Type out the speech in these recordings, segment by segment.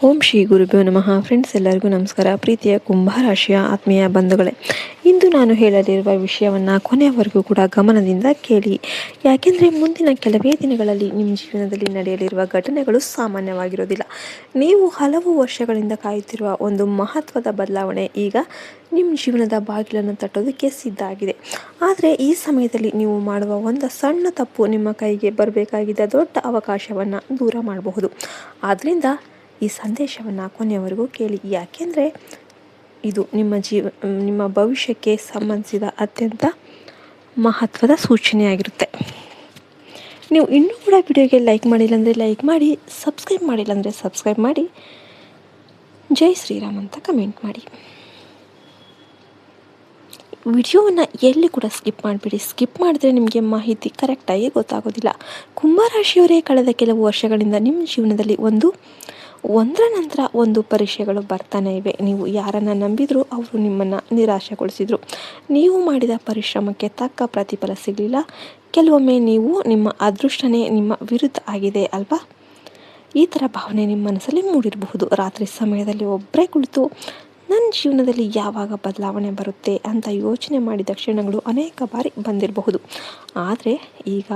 ಓಂ ಶ್ರೀ ಗುರುಭ್ಯೋ ನಮಃ. ಫ್ರೆಂಡ್ಸ್, ಎಲ್ಲರಿಗೂ ನಮಸ್ಕಾರ. ಪ್ರೀತಿಯ ಕುಂಭರಾಶಿಯ ಆತ್ಮೀಯ ಬಂಧುಗಳೇ, ಇಂದು ನಾನು ಹೇಳಲಿರುವ ವಿಷಯವನ್ನು ಕೊನೆಯವರೆಗೂ ಕೂಡ ಗಮನದಿಂದ ಕೇಳಿ. ಯಾಕೆಂದರೆ ಮುಂದಿನ ಕೆಲವೇ ದಿನಗಳಲ್ಲಿ ನಿಮ್ಮ ಜೀವನದಲ್ಲಿ ನಡೆಯಲಿರುವ ಘಟನೆಗಳು ಸಾಮಾನ್ಯವಾಗಿರೋದಿಲ್ಲ. ನೀವು ಹಲವು ವರ್ಷಗಳಿಂದ ಕಾಯುತ್ತಿರುವ ಒಂದು ಮಹತ್ವದ ಬದಲಾವಣೆ ಈಗ ನಿಮ್ಮ ಜೀವನದ ಬಾಗಿಲನ್ನು ತಟ್ಟೋದಕ್ಕೆ ಸಿದ್ಧ ಆಗಿದೆ. ಆದರೆ ಈ ಸಮಯದಲ್ಲಿ ನೀವು ಮಾಡುವ ಒಂದು ಸಣ್ಣ ತಪ್ಪು ನಿಮ್ಮ ಕೈಗೆ ಬರಬೇಕಾಗಿದ್ದ ದೊಡ್ಡ ಅವಕಾಶವನ್ನು ದೂರ ಮಾಡಬಹುದು. ಆದ್ದರಿಂದ ಈ ಸಂದೇಶವನ್ನು ಕೊನೆಯವರೆಗೂ ಕೇಳಿ. ಯಾಕೆಂದರೆ ಇದು ನಿಮ್ಮ ಭವಿಷ್ಯಕ್ಕೆ ಸಂಬಂಧಿಸಿದ ಅತ್ಯಂತ ಮಹತ್ವದ ಸೂಚನೆಯಾಗಿರುತ್ತೆ. ನೀವು ಇನ್ನೂ ಕೂಡ ವಿಡಿಯೋಗೆ ಲೈಕ್ ಮಾಡಿಲ್ಲ ಅಂದರೆ ಲೈಕ್ ಮಾಡಿ, ಸಬ್ಸ್ಕ್ರೈಬ್ ಮಾಡಿಲ್ಲ ಅಂದರೆ ಸಬ್ಸ್ಕ್ರೈಬ್ ಮಾಡಿ, ಜೈ ಶ್ರೀರಾಮ್ ಅಂತ ಕಮೆಂಟ್ ಮಾಡಿ. ವಿಡಿಯೋವನ್ನು ಎಲ್ಲಿ ಕೂಡ ಸ್ಕಿಪ್ ಮಾಡಿಬಿಡಿ. ಸ್ಕಿಪ್ ಮಾಡಿದ್ರೆ ನಿಮಗೆ ಮಾಹಿತಿ ಕರೆಕ್ಟಾಗಿ ಗೊತ್ತಾಗೋದಿಲ್ಲ. ಕುಂಭರಾಶಿಯವರೇ, ಕಳೆದ ಕೆಲವು ವರ್ಷಗಳಿಂದ ನಿಮ್ಮ ಜೀವನದಲ್ಲಿ ಒಂದರ ನಂತರ ಒಂದು ಪರೀಕ್ಷೆಗಳು ಬರ್ತಾನೆ ಇವೆ. ನೀವು ಯಾರನ್ನು ನಂಬಿದರೂ ಅವರು ನಿಮ್ಮನ್ನು ನಿರಾಶೆಗೊಳಿಸಿದರು. ನೀವು ಮಾಡಿದ ಪರಿಶ್ರಮಕ್ಕೆ ತಕ್ಕ ಪ್ರತಿಫಲ ಸಿಗಲಿಲ್ಲ. ಕೆಲವೊಮ್ಮೆ ನಿಮ್ಮ ಅದೃಷ್ಟನೇ ನಿಮ್ಮ ವಿರುದ್ಧ ಆಗಿದೆ ಅಲ್ವಾ? ಈ ಥರ ಭಾವನೆ ನಿಮ್ಮ ಮನಸ್ಸಲ್ಲಿ ಮೂಡಿರಬಹುದು. ರಾತ್ರಿ ಸಮಯದಲ್ಲಿ ಒಬ್ಬರೇ ಕುಳಿತು ನನ್ನ ಜೀವನದಲ್ಲಿ ಯಾವಾಗ ಬದಲಾವಣೆ ಬರುತ್ತೆ ಅಂತ ಯೋಚನೆ ಮಾಡಿದ ಕ್ಷಣಗಳು ಅನೇಕ ಬಾರಿ ಬಂದಿರಬಹುದು. ಆದರೆ ಈಗ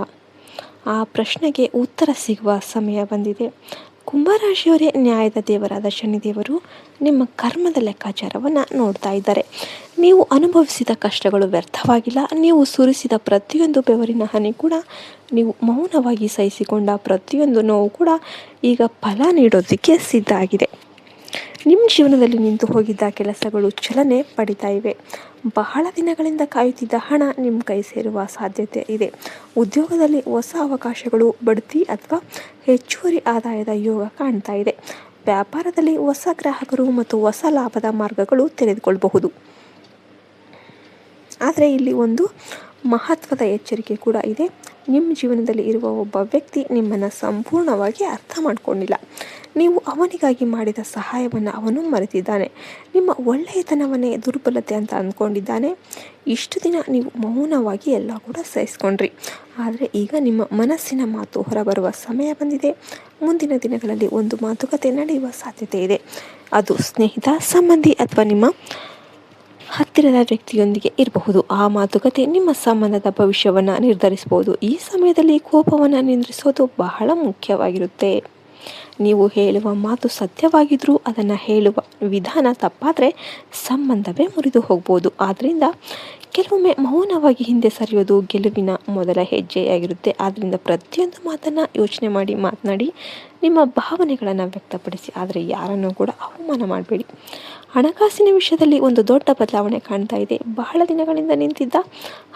ಆ ಪ್ರಶ್ನೆಗೆ ಉತ್ತರ ಸಿಗುವ ಸಮಯ ಬಂದಿದೆ. ಕುಂಭರಾಶಿಯವರೇ, ನ್ಯಾಯದ ದೇವರಾದ ಶನಿದೇವರು ನಿಮ್ಮ ಕರ್ಮದ ಲೆಕ್ಕಾಚಾರವನ್ನು ನೋಡ್ತಾ ಇದ್ದಾರೆ. ನೀವು ಅನುಭವಿಸಿದ ಕಷ್ಟಗಳು ವ್ಯರ್ಥವಾಗಿಲ್ಲ. ನೀವು ಸುರಿಸಿದ ಪ್ರತಿಯೊಂದು ಬೆವರಿನ ಹನಿ ಕೂಡ, ನೀವು ಮೌನವಾಗಿ ಸಹಿಸಿಕೊಂಡ ಪ್ರತಿಯೊಂದು ನೋವು ಕೂಡ ಈಗ ಫಲ ನೀಡೋದಕ್ಕೆ ಸಿದ್ಧ ಆಗಿದೆ. ನಿಮ್ಮ ಜೀವನದಲ್ಲಿ ನಿಂತು ಹೋಗಿದ್ದ ಕೆಲಸಗಳು ಚಲನೆ ಪಡಿತಾ ಇವೆ. ಬಹಳ ದಿನಗಳಿಂದ ಕಾಯುತ್ತಿದ್ದ ಹಣ ನಿಮ್ಮ ಕೈ ಸೇರುವ ಸಾಧ್ಯತೆ ಇದೆ. ಉದ್ಯೋಗದಲ್ಲಿ ಹೊಸ ಅವಕಾಶಗಳು, ಬಡ್ತಿ ಅಥವಾ ಹೆಚ್ಚುವರಿ ಆದಾಯದ ಯೋಗ ಕಾಣ್ತಾ ಇದೆ. ವ್ಯಾಪಾರದಲ್ಲಿ ಹೊಸ ಗ್ರಾಹಕರು ಮತ್ತು ಹೊಸ ಲಾಭದ ಮಾರ್ಗಗಳು ತೆರೆದುಕೊಳ್ಳಬಹುದು. ಆದರೆ ಇಲ್ಲಿ ಒಂದು ಮಹತ್ವದ ಎಚ್ಚರಿಕೆ ಕೂಡ ಇದೆ. ನಿಮ್ಮ ಜೀವನದಲ್ಲಿ ಇರುವ ಒಬ್ಬ ವ್ಯಕ್ತಿ ನಿಮ್ಮನ್ನು ಸಂಪೂರ್ಣವಾಗಿ ಅರ್ಥ ಮಾಡಿಕೊಂಡಿಲ್ಲ. ನೀವು ಅವನಿಗಾಗಿ ಮಾಡಿದ ಸಹಾಯವನ್ನು ಅವನು ಮರೆತಿದ್ದಾನೆ. ನಿಮ್ಮ ಒಳ್ಳೆಯತನವನ್ನೇ ದುರ್ಬಲತೆ ಅಂತ ಅಂದ್ಕೊಂಡಿದ್ದಾನೆ. ಇಷ್ಟು ದಿನ ನೀವು ಮೌನವಾಗಿ ಎಲ್ಲ ಕೂಡ ಸಹಿಸ್ಕೊಂಡ್ರಿ. ಆದರೆ ಈಗ ನಿಮ್ಮ ಮನಸ್ಸಿನ ಮಾತು ಹೊರಬರುವ ಸಮಯ ಬಂದಿದೆ. ಮುಂದಿನ ದಿನಗಳಲ್ಲಿ ಒಂದು ಮಾತುಕತೆ ನಡೆಯುವ ಸಾಧ್ಯತೆ ಇದೆ. ಅದು ಸ್ನೇಹಿತ, ಸಂಬಂಧಿ ಅಥವಾ ನಿಮ್ಮ ಹತ್ತಿರದ ವ್ಯಕ್ತಿಯೊಂದಿಗೆ ಇರಬಹುದು. ಆ ಮಾತುಕತೆ ನಿಮ್ಮ ಸಂಬಂಧದ ಭವಿಷ್ಯವನ್ನು ನಿರ್ಧರಿಸಬಹುದು. ಈ ಸಮಯದಲ್ಲಿ ಕೋಪವನ್ನು ನಿಯಂತ್ರಿಸೋದು ಬಹಳ ಮುಖ್ಯವಾಗಿರುತ್ತೆ. ನೀವು ಹೇಳುವ ಮಾತು ಸತ್ಯವಾಗಿದ್ದರೂ ಅದನ್ನು ಹೇಳುವ ವಿಧಾನ ತಪ್ಪಾದರೆ ಸಂಬಂಧವೇ ಮುರಿದು ಹೋಗ್ಬೋದು. ಆದ್ದರಿಂದ ಕೆಲವೊಮ್ಮೆ ಮೌನವಾಗಿ ಹಿಂದೆ ಸರಿಯೋದು ಗೆಲುವಿನ ಮೊದಲ ಹೆಜ್ಜೆಯಾಗಿರುತ್ತೆ. ಆದ್ದರಿಂದ ಪ್ರತಿಯೊಂದು ಮಾತನ್ನು ಯೋಚನೆ ಮಾಡಿ ಮಾತನಾಡಿ. ನಿಮ್ಮ ಭಾವನೆಗಳನ್ನು ವ್ಯಕ್ತಪಡಿಸಿ, ಆದರೆ ಯಾರನ್ನೂ ಕೂಡ ಅವಮಾನ ಮಾಡಬೇಡಿ. ಹಣಕಾಸಿನ ವಿಷಯದಲ್ಲಿ ಒಂದು ದೊಡ್ಡ ಬದಲಾವಣೆ ಕಾಣ್ತಾ ಇದೆ. ಬಹಳ ದಿನಗಳಿಂದ ನಿಂತಿದ್ದ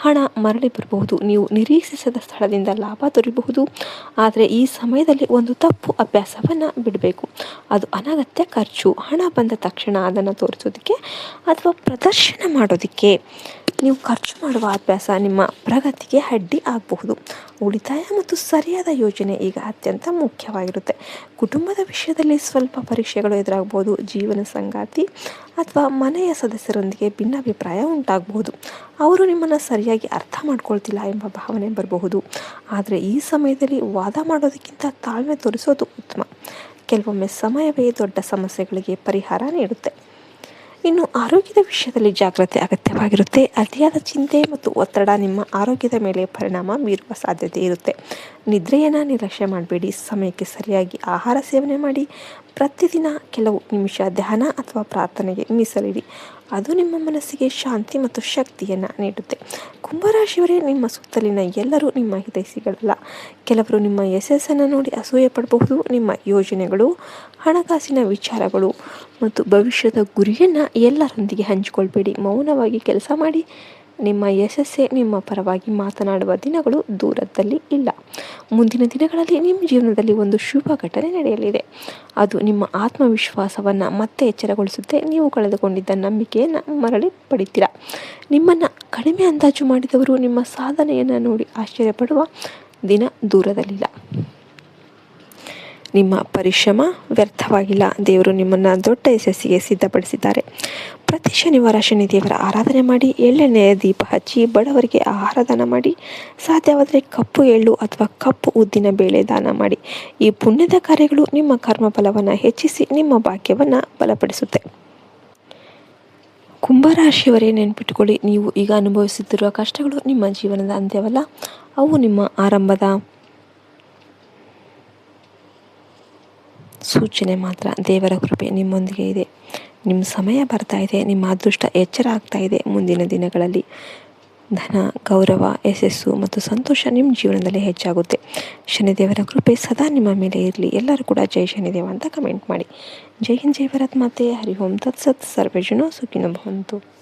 ಹಣ ಮರಳಿ ಬರಬಹುದು. ನೀವು ನಿರೀಕ್ಷಿಸದ ಸ್ಥಳದಿಂದ ಲಾಭ ದೊರೆಯಬಹುದು. ಆದರೆ ಈ ಸಮಯದಲ್ಲಿ ಒಂದು ತಪ್ಪು ಅಭ್ಯಾಸವನ್ನು ಬಿಡಬೇಕು. ಅದು ಅನಗತ್ಯ ಖರ್ಚು. ಹಣ ಬಂದ ತಕ್ಷಣ ಅದನ್ನು ತೋರಿಸೋದಕ್ಕೆ ಅಥವಾ ಪ್ರದರ್ಶನ ಮಾಡೋದಕ್ಕೆ ನೀವು ಖರ್ಚು ಮಾಡುವ ಅಭ್ಯಾಸ ನಿಮ್ಮ ಪ್ರಗತಿಗೆ ಅಡ್ಡಿ ಆಗಬಹುದು. ಉಳಿತಾಯ ಮತ್ತು ಸರಿಯಾದ ಯೋಜನೆ ಈಗ ಅತ್ಯಂತ ಮುಖ್ಯವಾಗಿರುತ್ತೆ. ಕುಟುಂಬದ ವಿಷಯದಲ್ಲಿ ಸ್ವಲ್ಪ ಪರೀಕ್ಷೆಗಳು ಎದುರಾಗಬಹುದು. ಜೀವನ ಸಂಗಾತಿ ಅಥವಾ ಮನೆಯ ಸದಸ್ಯರೊಂದಿಗೆ ಭಿನ್ನಾಭಿಪ್ರಾಯ ಉಂಟಾಗಬಹುದು. ಅವರು ನಿಮ್ಮನ್ನು ಸರಿಯಾಗಿ ಅರ್ಥ ಮಾಡ್ಕೊಳ್ತಿಲ್ಲ ಎಂಬ ಭಾವನೆ ಬರಬಹುದು. ಆದರೆ ಈ ಸಮಯದಲ್ಲಿ ವಾದ ಮಾಡೋದಕ್ಕಿಂತ ತಾಳ್ಮೆ ತೋರಿಸೋದು ಉತ್ತಮ. ಕೆಲವೊಮ್ಮೆ ಸಮಯವೇ ದೊಡ್ಡ ಸಮಸ್ಯೆಗಳಿಗೆ ಪರಿಹಾರ ನೀಡುತ್ತೆ. ಇನ್ನು ಆರೋಗ್ಯದ ವಿಷಯದಲ್ಲಿ ಜಾಗ್ರತೆ ಅಗತ್ಯವಾಗಿರುತ್ತೆ. ಅತಿಯಾದ ಚಿಂತೆ ಮತ್ತು ಒತ್ತಡ ನಿಮ್ಮ ಆರೋಗ್ಯದ ಮೇಲೆ ಪರಿಣಾಮ ಬೀರುವ ಸಾಧ್ಯತೆ ಇರುತ್ತೆ. ನಿದ್ರೆಯನ್ನು ನಿರ್ಲಕ್ಷ್ಯ ಮಾಡಬೇಡಿ. ಸಮಯಕ್ಕೆ ಸರಿಯಾಗಿ ಆಹಾರ ಸೇವನೆ ಮಾಡಿ. ಪ್ರತಿದಿನ ಕೆಲವು ನಿಮಿಷ ಧ್ಯಾನ ಅಥವಾ ಪ್ರಾರ್ಥನೆಗೆ ಮೀಸಲಿಡಿ. ಅದು ನಿಮ್ಮ ಮನಸ್ಸಿಗೆ ಶಾಂತಿ ಮತ್ತು ಶಕ್ತಿಯನ್ನು ನೀಡುತ್ತೆ. ಕುಂಭರಾಶಿಯವರೇ, ನಿಮ್ಮ ಸುತ್ತಲಿನ ಎಲ್ಲರೂ ನಿಮ್ಮ ಹಿತೈಷಿಗಳಲ್ಲ. ಕೆಲವರು ನಿಮ್ಮ ಯಶಸ್ಸನ್ನು ನೋಡಿ ಅಸೂಯೆ ಪಡಬಹುದು. ನಿಮ್ಮ ಯೋಜನೆಗಳು, ಹಣಕಾಸಿನ ವಿಚಾರಗಳು ಮತ್ತು ಭವಿಷ್ಯದ ಗುರಿಯನ್ನು ಎಲ್ಲರೊಂದಿಗೆ ಹಂಚಿಕೊಳ್ಬೇಡಿ. ಮೌನವಾಗಿ ಕೆಲಸ ಮಾಡಿ. ನಿಮ್ಮ ಯಶಸ್ಸೇ ನಿಮ್ಮ ಪರವಾಗಿ ಮಾತನಾಡುವ ದಿನಗಳು ದೂರದಲ್ಲಿ ಇಲ್ಲ. ಮುಂದಿನ ದಿನಗಳಲ್ಲಿ ನಿಮ್ಮ ಜೀವನದಲ್ಲಿ ಒಂದು ಶುಭ ಘಟನೆ ನಡೆಯಲಿದೆ. ಅದು ನಿಮ್ಮ ಆತ್ಮವಿಶ್ವಾಸವನ್ನು ಮತ್ತೆ ಎಚ್ಚರಗೊಳಿಸುತ್ತೆ. ನೀವು ಕಳೆದುಕೊಂಡಿದ್ದ ನಂಬಿಕೆಯನ್ನು ಮರಳಿ ಪಡಿತೀರಾ. ನಿಮ್ಮನ್ನು ಕಡಿಮೆ ಅಂದಾಜು ಮಾಡಿದವರು ನಿಮ್ಮ ಸಾಧನೆಯನ್ನು ನೋಡಿ ಆಶ್ಚರ್ಯಪಡುವ ದಿನ ದೂರದಲ್ಲಿಲ್ಲ. ನಿಮ್ಮ ಪರಿಶ್ರಮ ವ್ಯರ್ಥವಾಗಿಲ್ಲ. ದೇವರು ನಿಮ್ಮನ್ನು ದೊಡ್ಡ ಯಶಸ್ಸಿಗೆ ಸಿದ್ಧಪಡಿಸಿದ್ದಾರೆ. ಪ್ರತಿ ಶನಿವಾರ ಶನಿದೇವರ ಆರಾಧನೆ ಮಾಡಿ, ಎಳ್ಳೆಣ್ಣೆಯ ದೀಪ ಹಚ್ಚಿ, ಬಡವರಿಗೆ ಆಹಾರ ದಾನ ಮಾಡಿ, ಸಾಧ್ಯವಾದರೆ ಕಪ್ಪು ಎಳ್ಳು ಅಥವಾ ಕಪ್ಪು ಉದ್ದಿನ ಬೇಳೆ ದಾನ ಮಾಡಿ. ಈ ಪುಣ್ಯದ ಕಾರ್ಯಗಳು ನಿಮ್ಮ ಕರ್ಮಫಲವನ್ನು ಹೆಚ್ಚಿಸಿ ನಿಮ್ಮ ಭಾಗ್ಯವನ್ನು ಬಲಪಡಿಸುತ್ತೆ. ಕುಂಭರಾಶಿಯವರೇ, ನೆನ್ಪಿಟ್ಕೊಳ್ಳಿ, ನೀವು ಈಗ ಅನುಭವಿಸುತ್ತಿರುವ ಕಷ್ಟಗಳು ನಿಮ್ಮ ಜೀವನದ ಅಂತ್ಯವಲ್ಲ. ಅವು ನಿಮ್ಮ ಆರಂಭದ ಸೂಚನೆ ಮಾತ್ರ. ದೇವರ ಕೃಪೆ ನಿಮ್ಮೊಂದಿಗೆ ಇದೆ. ನಿಮ್ಮ ಸಮಯ ಬರ್ತಾ ಇದೆ. ನಿಮ್ಮ ಅದೃಷ್ಟ ಎಚ್ಚರ ಆಗ್ತಾ ಇದೆ. ಮುಂದಿನ ದಿನಗಳಲ್ಲಿ ಧನ, ಗೌರವ, ಯಶಸ್ಸು ಮತ್ತು ಸಂತೋಷ ನಿಮ್ಮ ಜೀವನದಲ್ಲಿ ಹೆಚ್ಚಾಗುತ್ತೆ. ಶನಿದೇವರ ಕೃಪೆ ಸದಾ ನಿಮ್ಮ ಮೇಲೆ ಇರಲಿ. ಎಲ್ಲರೂ ಕೂಡ ಜೈ ಶನಿದೇವ ಅಂತ ಕಮೆಂಟ್ ಮಾಡಿ. ಜೈ ಹಿಂದ್, ಜೈ ಭಾರತ್ ಮಾತೆ. ಹರಿ ಓಂ ತತ್ಸತ್. ಸರ್ವೇ ಜನ ಸುಖಿನೋ ಭವಂತು.